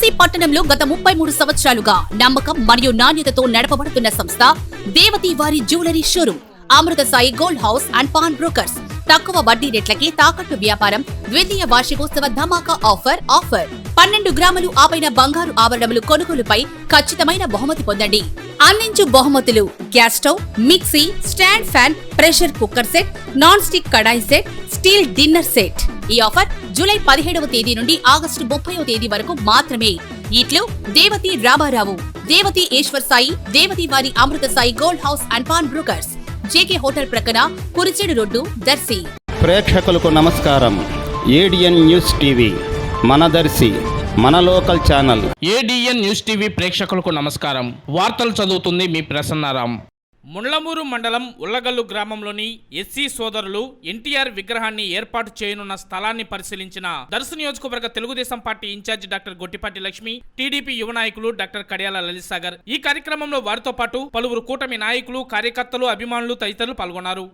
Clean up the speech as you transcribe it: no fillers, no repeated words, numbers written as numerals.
దర్శి పట్టణంలో గత 33 సంవత్సరాలుగా నమ్మకం మరియు నాణ్యతతో నడపబడుతున్న సంస్థ దేవతి వారి jewellery showroom Amrutha Sai gold house and pan Brokers. తక్కువ వడ్డీ రేట్లకి తాకట్టు వ్యాపారం, ద్వితీయ వార్షికోత్సవ ధమాకా ఆఫర్ 12 గ్రాములు ఆపైన బంగారు ఆభరణములు కొనుగోలుపై ఖచ్చితమైన బహుమతి పొందండి. అందించు బహుమతులు: gas stove, mixie, stand fan, pressure cooker set, non stick కడాయి సెట్, స్టీల్ డిన్నర్ సెట్. ఈ ఆఫర్ జూలై 17వ తేదీ నుండి ఆగస్టు 30వ తేదీ వరకు మాత్రమే. ఇట్లు దేవతి రామారావు, దేవతి ఈశ్వర్ సాయి, దేవతి వారి Amrutha Sai gold house and pan brokers, JK hotel ప్రక్కన, కురిచేడు రోడ్డు, దర్శి. ప్రేక్షకులకు నమస్కారం. ఏడిఎన్ న్యూస్ టీవీ మన దర్శి, మన local channel. ADN news TV ప్రేక్షకులకు నమస్కారం. వార్తలు చదువుతుంది మీ ప్రసన్నారాం. ముండ్లమూరు మండలం ఉల్లగల్లు గ్రామంలోని ఎస్సీ సోదరులు ఎన్టీఆర్ విగ్రహాన్ని ఏర్పాటు చేయనున్న స్థలాన్ని పరిశీలించిన దర్శి నియోజకవర్గ Telugu Desam party in charge doctor Gottipati Lakshmi, TDP యువ నాయకులు డాక్టర్ కడియాల లలిత్ సాగర్. ఈ కార్యక్రమంలో వారితో పాటు పలువురు కూటమి నాయకులు, కార్యకర్తలు, అభిమానులు తదితరులు పాల్గొన్నారు.